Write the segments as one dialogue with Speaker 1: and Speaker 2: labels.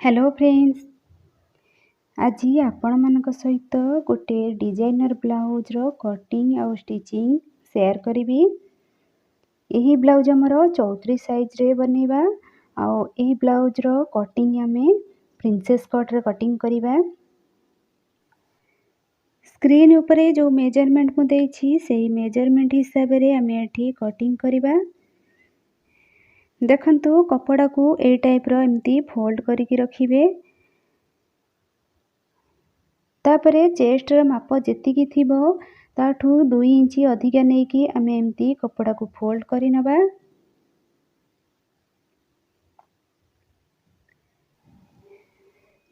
Speaker 1: Hello friends. आज आपण मान सहित गोटे डिजाइनर ब्लाउज रो कटिंग और स्टिचिंग शेयर करी। यही ब्लाउज आमर 34 साइज रे बनेबा। यही ब्लाउज रो कटिंग आमे प्रिंसेस कट रे कटिंग करिबा। स्क्रीन उपरे जो मेजरमेंट मु देछि सेही मेजरमेंट हिसाब रे आमे एठी कटिंग करिबा। देखंतु कपड़ा को ए टाइप रो एम्ति फोल्ड करिकि रखिबे। तापरे चेस्ट रो माप जेतिकी थिबो ताठू 2 इंची अधिका नेकी आमे एम्ति कपड़ा को फोल्ड करि नबा।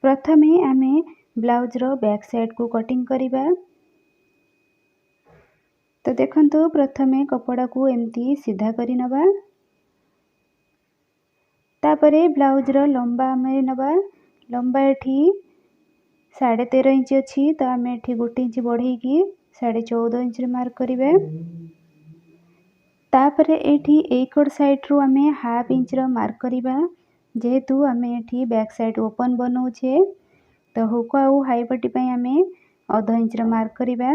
Speaker 1: प्रथमे आमे ब्लाउज रो बैक साइड को कटिंग करिबा। तो देखंतु प्रथमे कपड़ा को एम्ति सीधा करि नबा। तापरे ब्लाउज रो लंबा आमे नबा। लंबा एठी 13.5 इंच अछि तो आमे एठी 1 इंच बढ़ेकी 14.5 इंच रे मार्क करिबे। तापरे एठी एकड़ साइड रो आमे हाफ इंच रो मार्क करिबा। जेहेतु आमे एठी बैक साइड ओपन बनौछे तो हुक आउ हाई पट्टी पई आमे आधा इंच रो मार्क करिबा।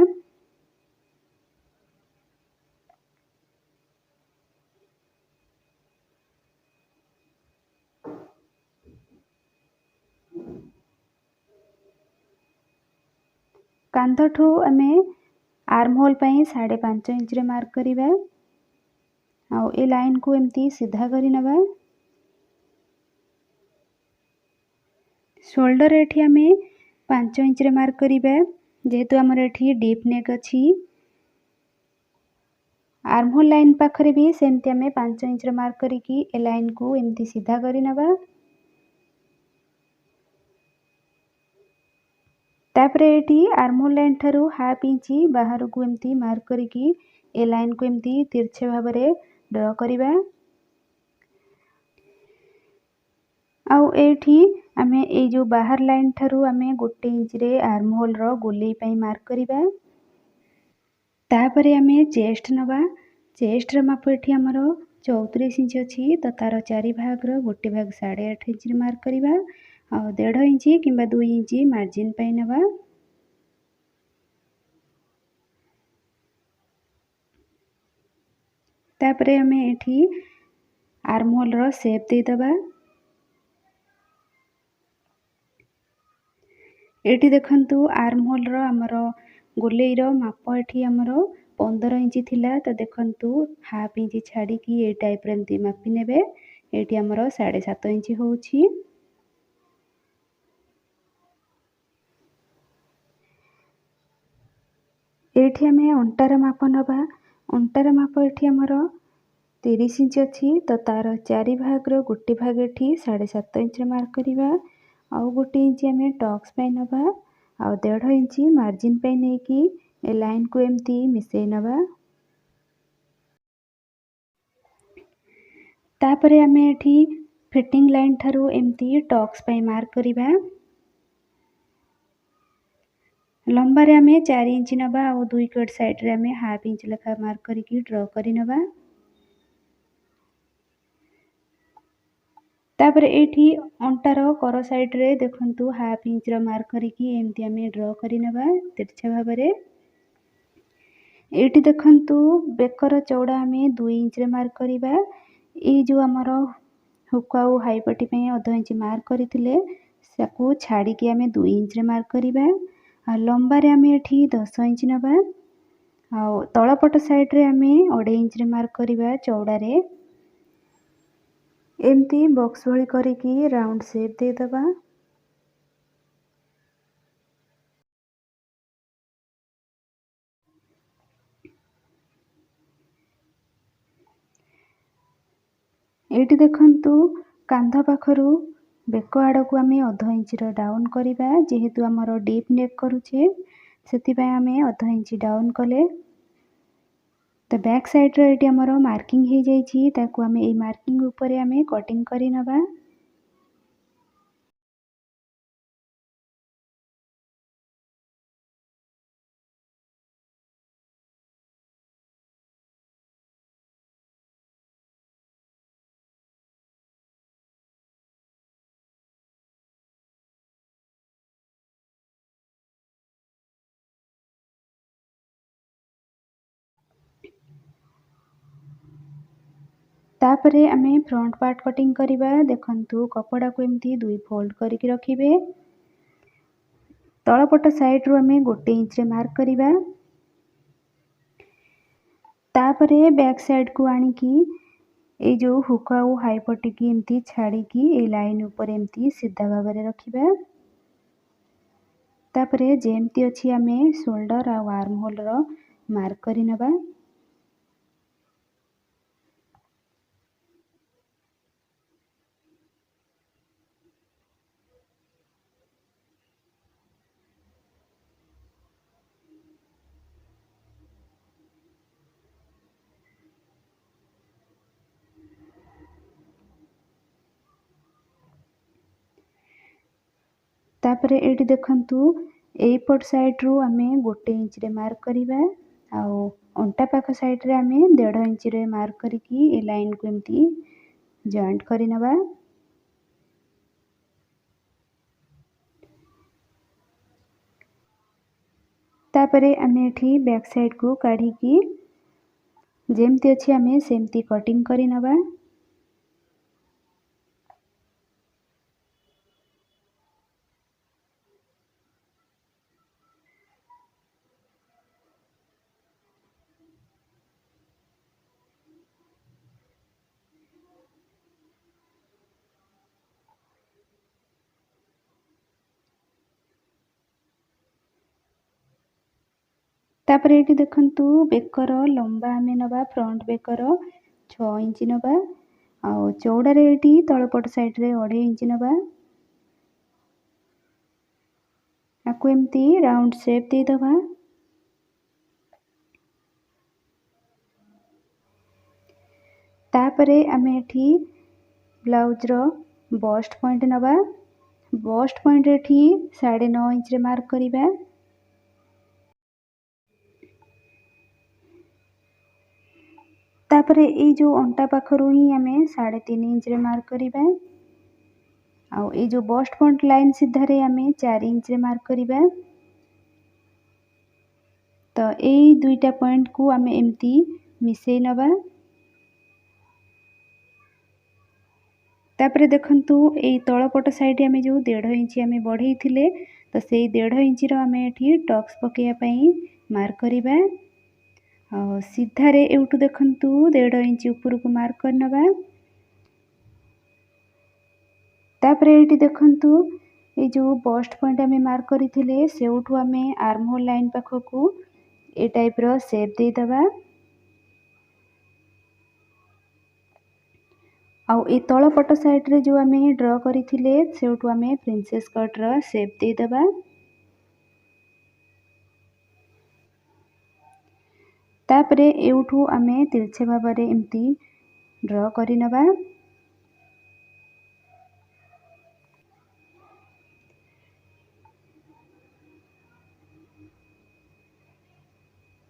Speaker 1: कांधठू आमे आर्म होल पई 5.5 इंच रे मार्क करिबा। आउ ए लाइन को एम्ति सीधा करि नबा। शोल्डर एठी आमे 5 इंच रे मार्क करिबा। जेहेतु हमर एठी डीप नेक अछि। आर्म होल लाइन पाखरे भी सेमति आमे 5 इंच रे मार्क करिकि ए लाइन को एम्ति सीधा करि नबा। तापरे एठी आर्म होल लाइन ठारू हाफ इंची बाहर को एम्ति मार्क करिकि ए लाइन को एम्ति तिरछे भाव रे ड्रा करिबा। आउ एठी आमे ए जो बाहर लाइन ठारू आमे 1 इंच रे आर्म होल रो गोलेई पई मार्क करिबा। तापरे आमे चेस्ट नबा। चेस्ट रो माप एठी हमरो 34 इंच अछि तो तार 4 भाग रो 1 भाग 8.5 इंच रे मार्क करिबा। आ 1.5 इंच किंबा 2 इंच मार्जिन पई नबा। तापरे आमे एठी आर्म होल रो शेप दे दबा। एठी देखंतु आर्म होल रो हमरो गोलेई रो माप एठी हमरो 15 इंच थिला तो देखंतु हाफ इंच छाडी की ए टाइप रे एम्ति मापी नेबे। एठी हमरो 7.5 इंच होउछि। एठी हमें अंटार माप नबा। अंटार माप एठी हमरो 30 इंच अछि तो तार 4 भाग रो 1 भाग एठी 7.5 इंच रे मार्क करिबा। आउ 1 इंच हमें टक्स पई नबा। आउ 1.5 इंच मार्जिन पई नेकी ए लाइन को एम्ति मिसै नबा। तापरे हमें एठी फिटिंग लाइन ठारू एम्ति टक्स पई मार्क करिबा। लंबा रे हमें 4 इंच नबा। आउ 2 कट साइड रे हमें हाफ इंच लेखा मार्क करिकि ड्रा करि नबा। तापरे एठी अंटार कर साइड रे देखंतु हाफ इंच रो मार्क करिकि एम्ति हमें ड्रा करि नबा तिरछा भाव रे। एठी देखंतु बेकर चौड़ा हमें 2 इंच रे मार्क करिबा। ए जो हमरो हुक आउ हाई पट्टी पई आधा इंच मार्क करिथिले साकू छाडी कि हमें 2 इंच रे मार्क करिबा। आ लंबा रे हमें एठी 10 इंच नबा। आउ तळपट साइड रे हमें 1.5 इंच रे मार्क करिबा चौड़ा रे। एम्ति बॉक्स भली करिकि राउंड शेप दे दबा। एठी देखंतु कांध पाखरु बेक आड़ को आमे आधा इंच रो डाउन करिबा। जेहेतु हमरो डीप नेक करूछे सेति पय आमे आधा इंच डाउन कले तो बैक साइड रे एटी हमरो मार्किंग हे जाईछि ताकू आमे ए मार्किंग ऊपर आमे कटिंग करि नबा। तापरे आमे फ्रंट पार्ट कटिंग करिबा। देखंतु कपड़ा को एमती दुई फोल्ड करके रखिबे। तळपट साइड रु आमे 1 इंच रे मार्क करिबा। तापरे बैक साइड को आनी की ए जो हुक आउ हाई पट्टी की एमती छाड़ी की ए लाइन ऊपर एमती सीधा भाव में रखिबा। तापरे जेमती अछि आमे शोल्डर आ आर्म होल रो मार्क करि नबा। तापरे एटी देखंतु एपट साइड रु आमे 1 इंच रे मार्क करिबा। आउ अंटा पाख साइड रे आमे 1.5 इंच रे मार्क करिकी ए लाइन को एमती जॉइंट करि नबा। तापरे आमे एठी बैक साइड को काढ़ी की जेमती अछि आमे सेमती कटिंग करि नबा। तापरे एटी देखंतु बेकर लंबा आमे नबा फ्रंट बेकर 6 इंच नबा। आउ चौड़ा रे एटी तळपट साइड रे 2.5 इंच नबा। आकु एमती राउंड शेप दे दबा। तापरे आमे एठी ब्लाउज रो बस्ट पॉइंट नबा। बस्ट पॉइंट एठी 9.5 इंच रे मार्क करिबा। तापरे ए जो अंटा पाखरु ही आमे 3.5 इंच रे मार्क करिबा। आउ ए जो बस्ट पॉइंट लाइन सीधा रे आमे 4 इंच रे मार्क करिबा। तो ए दुईटा पॉइंट को आमे एमती मिसेई नबा। तापरे देखंतु ए तळपट साइड आमे जो 1.5 इंच आमे बढ़ेई थिले तो सेई 1.5 इंच रो आमे एठी टक्स पकेया पई मार्क करिबा। सीधा रे एउटू देखंतु 1.5 इंच ऊपर को मार्क कर नबा। तापरे एटी देखंतु ए जो बस्ट पॉइंट आमे मार्क करिथिले सेउठू आमे आर्म होल लाइन पाखकू ए टाइप रो शेप दे दबा। आउ ए तळपट साइड रे जो आमे ड्रॉ करिथिले सेउठू आमे प्रिंसेस कट रो शेप दे दबा। तापरे एउठू आमे तिरछे भाव रे एमती ड्रॉ करि नबा।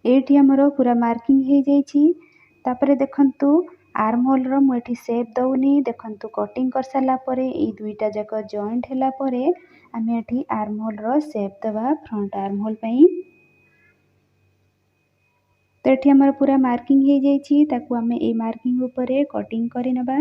Speaker 1: एठी हमरो पूरा मार्किंग हे जाईची। तापरे देखंतु आर्म होल रो मु एठी शेप दउनी। देखंतु कटिंग कर साला परे ए दुईटा जाक जॉइंट हैला परे आमे एठी आर्म होल रो शेप दबा फ्रंट आर्म होल पई। तो एठी हमर पूरा मार्किंग हे जाईची। ताकू आमे ए मार्किंग ऊपरे कटिंग करि नबा।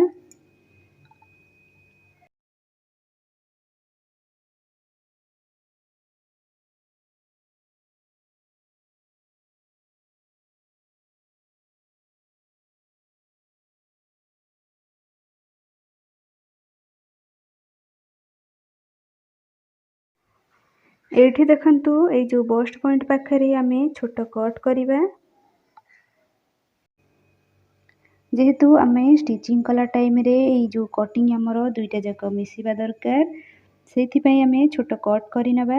Speaker 1: एठी देखंतु ए जो बस्ट पॉइंट पाखरे आमे छोट कट करिबा। जेहेतु आमे स्टिचिंग कला टाइम रे ए जो कटिंग हमरो दुईटा जाक मिसिबा दरकार सेथि पई आमे छोट कट करि नबा।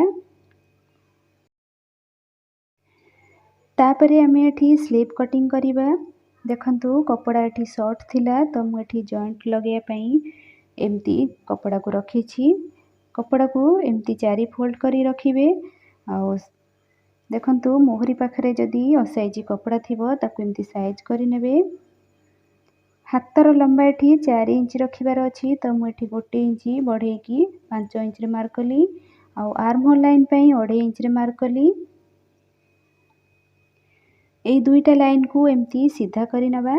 Speaker 1: तापरे आमे एठी स्लीव कटिंग करिबा। देखंतु कपड़ा एठी शॉर्ट थिला तो मु एठी जॉइंट लगेया पई एमती कपड़ा को रखिछि। कपड़ा को एमती 4 फोल्ड करी रखिबे। आउ देखंतु मोहरी पाखरे जदी असाइज कपड़ा थिबो ताकू एमती साइज करि नेबे। हातर लंबा एठी 4 इंच रखिबार अछि तो मु एठी 1 इंच बढ़ेकी 5 इंच रे मार्क कली। आउ आर्म होल लाइन पई 2.5 इंच रे मार्क कली। ए दुईटा लाइन को एमती सीधा करि नबा।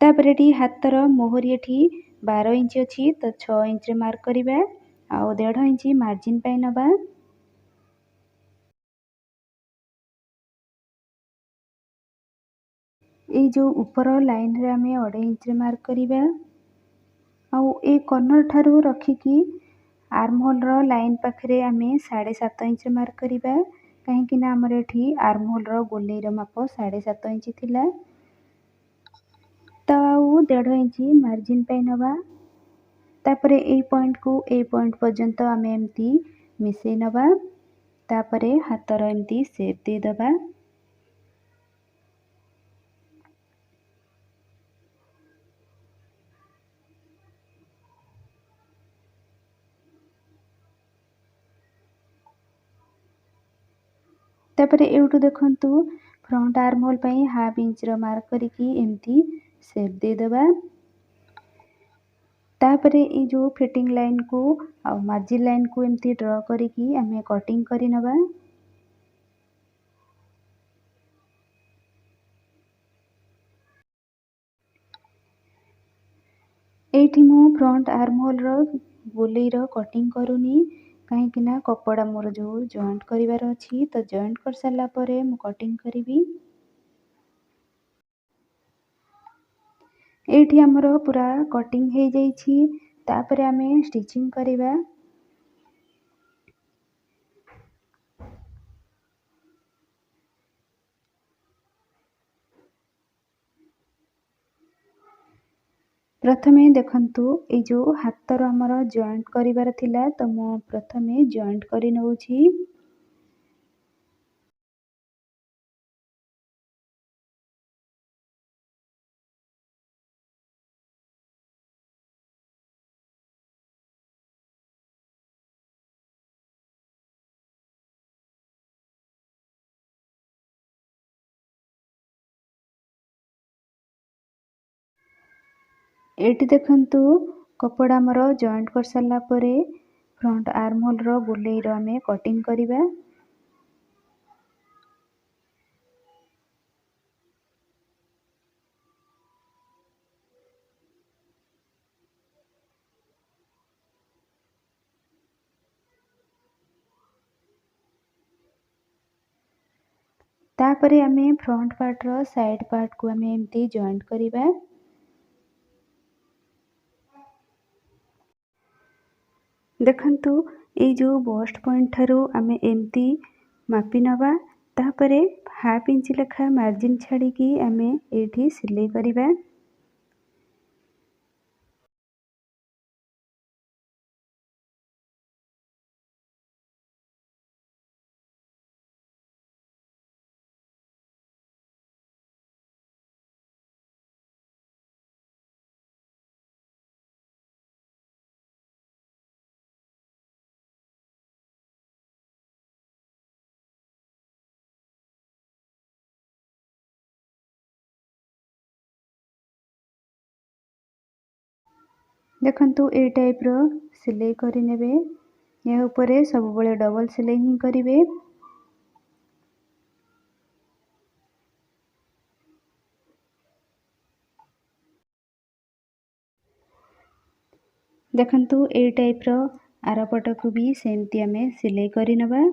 Speaker 1: तापर एठी हातर मोहरी एठी 12 इंच अछि तो 6 इंच रे मार्क करिबा आउ 1.5 इंच मार्जिन पई नबा। एई जो ऊपर लाइन रे आमे 2.5 इंच रे मार्क करिबा आउ ए कॉर्नर ठारू रखिकी आर्म होल रो लाइन पाखरे आमे 7.5 इंच रे मार्क करिबा काहेकि ना हमर एठी आर्म होल रो गोलेई रो माप 7.5 इंच थिला। तो आउ 1.5 इंच मार्जिन पई नबा तापरे एई पॉइंट को ए पॉइंट पर्यंत आमे एमती मिसेई नबा तापरे हातर एमती शेप दे दबा। तापरे एउटू देखंतु फ्रंट आर्म होल पई हाफ इंच रो मार्क करिकी एमती शेप दे दबा। तापरे ए जो फिटिंग लाइन को आ मार्जिन लाइन को एमती ड्रॉ करिकी आमे कटिंग करि नबा। एठी मु फ्रंट आर्म होल रो गोलेई रो कटिंग करूनी काहेकि ना कपड़ा मोर जो जॉइंट करिवार अछि तो जॉइंट कर सारला परे मु कटिंग करिवि। एठी हमरो पूरा कटिंग हे जाईछि तापरे आमे स्टिचिंग करिबा। प्रथमे देखंतु ए जो हातर हमर जॉइंट करिवार थिला तो मु प्रथमे जॉइंट करि नउछि। एठी देखंतु कपड़ा हमर जॉइंट कर सारला परे फ्रंट आर्म होल रो गोलेई रो आमे कटिंग करिबा। तापरे आमे फ्रंट पार्ट रो साइड पार्ट को आमे एमती जॉइंट करिबा। देखंतु ए जो बस्ट पॉइंट ठारू आमे एमती मापी नबा तापरे हाफ इंच लेखा मार्जिन छाड़ीकी आमे एठी सिलाई करिबा। देखंतु ए टाइप रो सिलाई करि नेबे या ऊपरे सब बळे डबल सिलाई ही करिवे। देखंतु ए टाइप रो आरपट को भी सेमती आमे सिलाई करि नबा।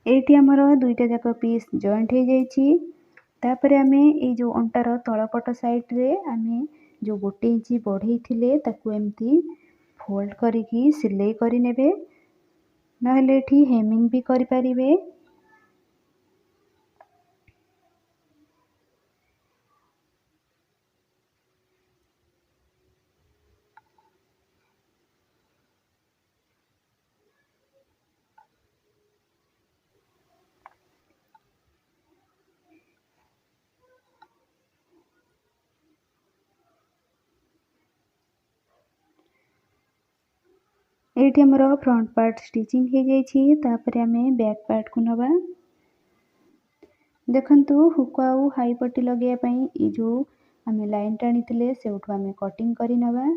Speaker 1: एठी हमर दुईटा जाक पीस जॉइंट हे जाईछि तापरे आमे ए जो अंटार तळपट साइड रे आमे जो 1 इंच बढ़ेई थिले ताकू एमती फोल्ड करिकी सिलाई करि नेबे नहले एठी हेमिंग भी करि परिबे। एठी हमर फ्रंट पार्ट स्टिचिंग हे जाईछि तापरे आमे बैक पार्ट को नबा। देखंतु हुक आउ हाई पट्टी लगेया पई ई जो आमे लाइन टाणी थिले सेउठु आमे कटिंग करि नबा।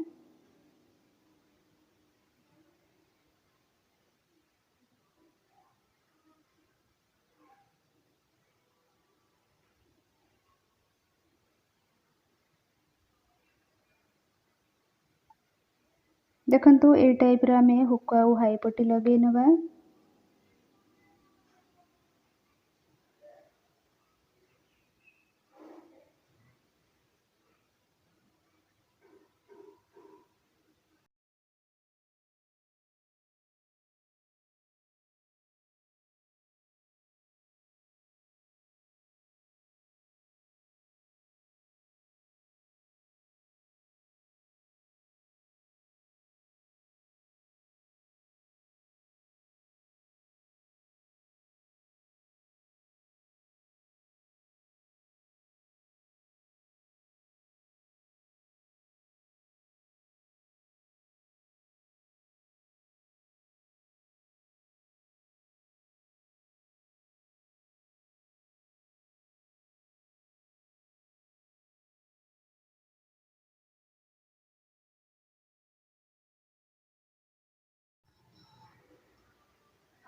Speaker 1: देखंतु ए टाइप रो आमे हुक आउ हाई पट्टी लगे नबा।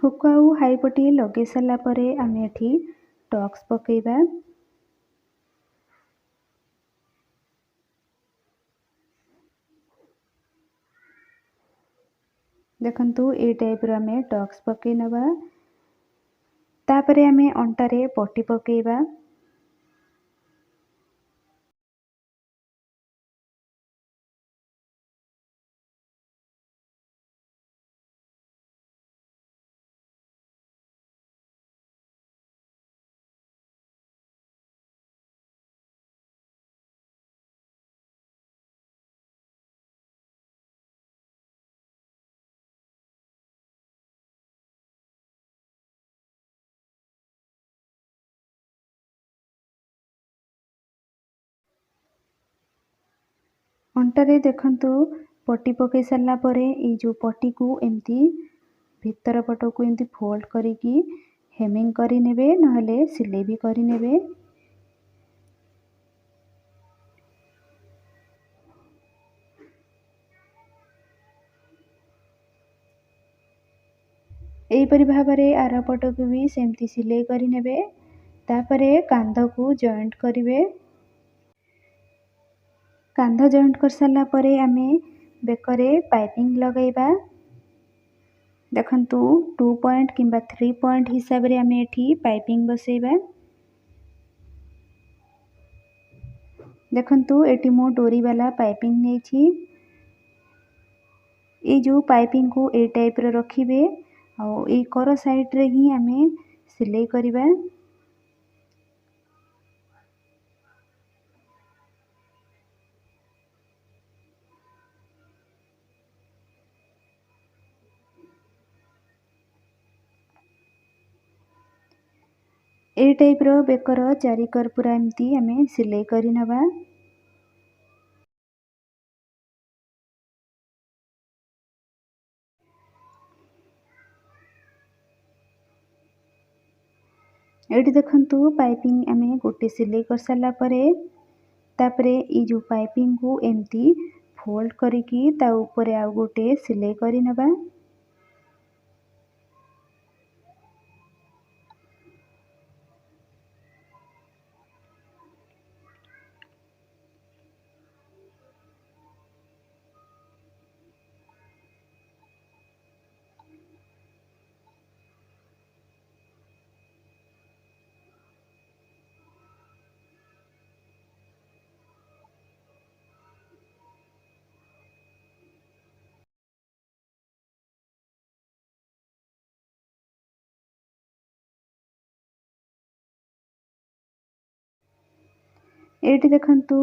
Speaker 1: हुक आउ हाई पट्टी लगे सारा परे आमे एठी टक्स पकेबा। देखंतु ए टाइप रो आमे टक्स पके नबा। तापरे आमे अंटारे पट्टी पकेबा। अंटारे देखंतु पट्टी पके सारा परे ए जो पट्टी को एमती भितर पट को एमती फोल्ड करिकी हेमिंग करी नेबे नहले सिलाई भी करी नेबे। एहीपरि भाबरे आर पट को भी सेमती सिलाई करी नेबे। तापरे कांध को जॉइंट करिवे। कांध जॉइंट कर सारा परे आमे बेकरे पाइपिंग लगाइबा। देखंतु 2 पॉइंट किंबा 3 पॉइंट हिसाब रे आमे एठी पाइपिंग बसेबा। देखंतु एठी मो डोरी वाला पाइपिंग नेछि। ए जो पाइपिंग को ए टाइप रे रखिबे और ए कर साइड रे ही आमे सिलाई करिबा। ए टाइप रो बेकर चारिकर पूरा एमती आमे सिलाई करि नबा। एठी देखंतु पाइपिंग आमे गोटे सिलाई कर सारा परे तापरे ए जो पाइपिंग को एमती फोल्ड करिकी ता ऊपर आ गोटे सिलाई करि नबा। एठी देखंतु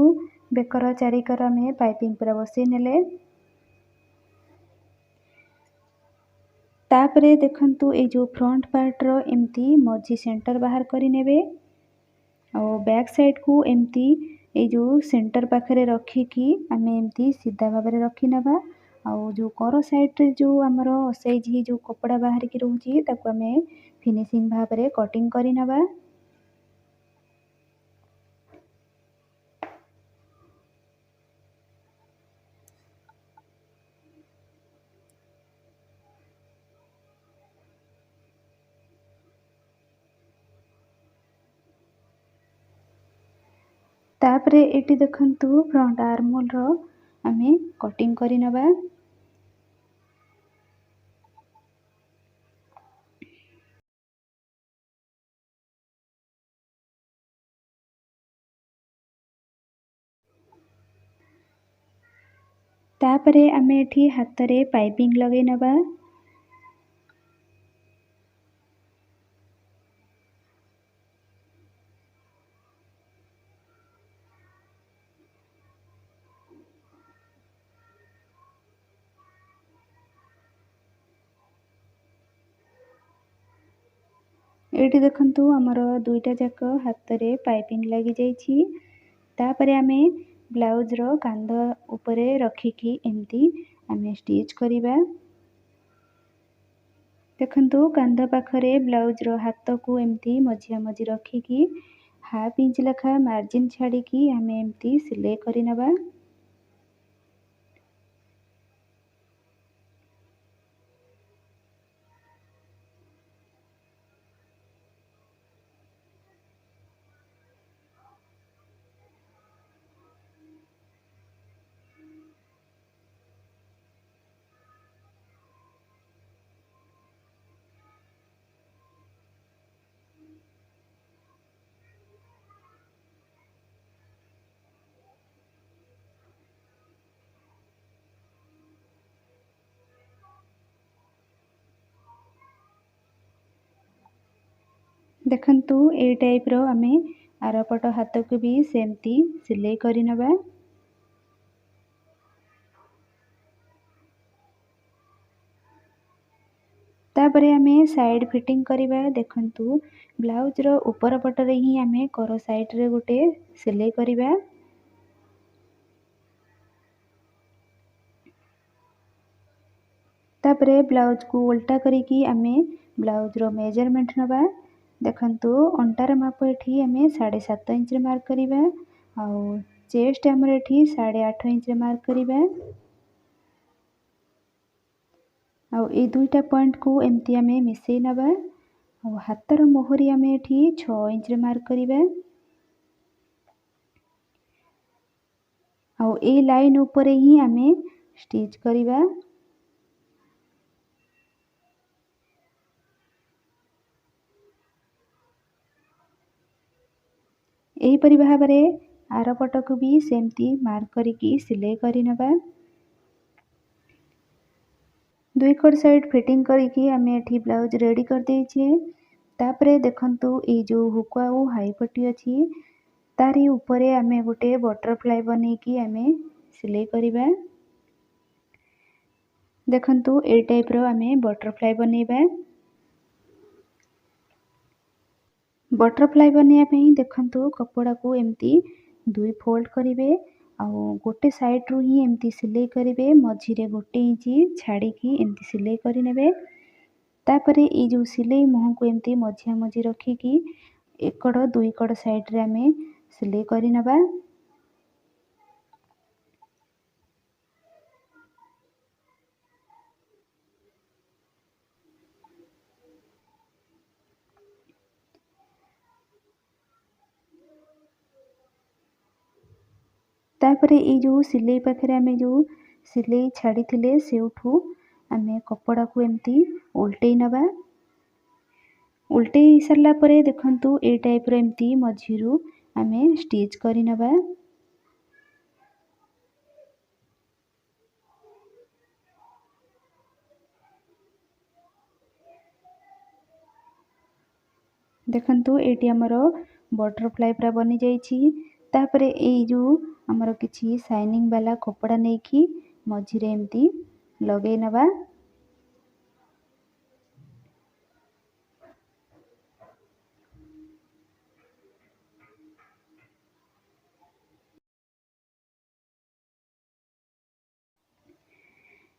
Speaker 1: बेकर चारिकर आमे पाइपिंग पूरा बसई नेले। तापरे देखंतु ए जो फ्रंट पार्ट रो एमती मझी सेंटर बाहर करी नेबे और बैक साइड को एमती ए जो सेंटर पाखरे रखिकी आमे एमती सीधा भाबरे रखी नबा। और जो कर साइड रे जो हमरो साइज ही जो कपड़ा बाहर की रहउची ताको आमे फिनिशिंग भाबरे कटिंग करी नबा। तापरे एटी देखंतु फ्रंट आर्म होल रो आमे कटिंग करी नबा। तापरे आमे एठी हातरे पाइपिंग लगे नबा। एठी देखंतु हमर दुईटा जाक हातरे पाइपिंग लगी जाइछि। तापरे आमे ब्लाउज रो कांध ऊपरे रखिकी एमती आमे स्टिच करिबा। देखंतु कांध पाखरे ब्लाउज रो हाथ को एमती मझिया मझी रखिकी हाफ इंच लेखा मार्जिन छाड़िकी आमे एमती सिलाई करि नबा। देखंतु ए टाइप रो आमे आरपट हाथ को भी सेमती सिलाई करि नबा। तापरे आमे साइड फिटिंग करिबा। देखंतु ब्लाउज रो ऊपर पटरे ही आमे कर साइड रे गोटे सिलाई करिबा। तापरे ब्लाउज को उल्टा करिकी आमे ब्लाउज रो मेजरमेंट नबा। देखंतु अंटार माप एठी आमे 7.5 इंच रे मार्क करिबा आउ चेस्ट हमर एठी 8.5 इंच रे मार्क करिबा। आउ ए दुईटा पॉइंट को एमती आमे मिसई नबा। आउ हातर मोहरी आमे एठी 6 इंच रे मार्क करिबा। आउ ए लाइन ऊपर ही आमे स्टिच करिबा। एहीपरि भाବରେ आर पटକୁ भी सेमती मार्क करिकी सिलाई करि नबा। दुई कट साइड फिटिंग करिकी आमे एठी ब्लाउज रेडी कर देइछे। तापरे देखंतु ए जो हुक आउ हाई पट्टी अछि तारी ऊपरे आमे गोटे बटरफ्लाई बनेकी आमे सिलाई करिबा। देखंतु ए टाइप रो आमे बटरफ्लाई बनेबा। बटरफ्लाई बनिया पे देखंतु कपड़ा को एमती दुई फोल्ड करिवे आउ गोटे साइड रू ही एमती सिलाई करिवे। मझिरे गोटे इंच छाड़िकी एमती सिलाई करि नेबे। तापरे ए जो सिलाई मुह को एमती मझिया मझी रखिकी एकड़ दुई कड़ साइड रे आमे सिलाई करि नबा। तापरे ए जो सिलाई पाखरे आमे जो सिलाई छाड़ी थिले सेउठू आमे कपड़ा को एमती उल्टेई नबा। उल्टेई सरला परे देखंतु ए टाइप रो एमती मझिरू आमे स्टिच करि नबा। देखंतु एटी हमर बटरफ्लाई पूरा बनी जाइछि। तापरे ए जो हमर किछि शाइनिंग वाला कपड़ा नेकी मझिरे एमती लगेई नबा।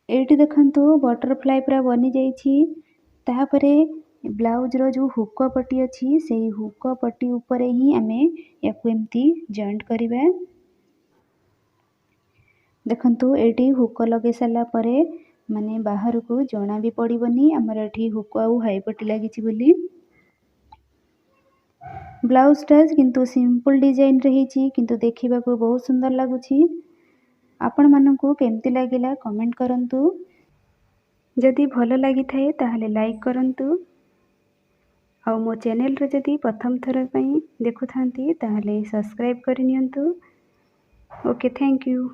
Speaker 1: एटी देखंतु बटरफ्लाई पूरा बनी जाइछि। तापरे ब्लाउज रो जो हुक पट्टी अछि सेही हुक पट्टी ऊपर ही आमे याकू एमती जॉइंट करिबा। देखंतु एटी हुक लगे साला परे माने बाहर को जणा भी पड़िबनी हमर एठी हुक आउ हाई पट्टी लागिछि बोली। ब्लाउज टा किंतु सिंपल डिजाइन रहिछि किंतु देखिबा को बहुत सुंदर लागुछि। आपण मानकू केमती लागिला कमेंट करंतु। जदि भलो लागि थाए ताहले लाइक करंतु। आउ मो चैनल रे जदि प्रथम थर पई देखुथांती ताहले सब्सक्राइब करि नियंतु। Okay thank you.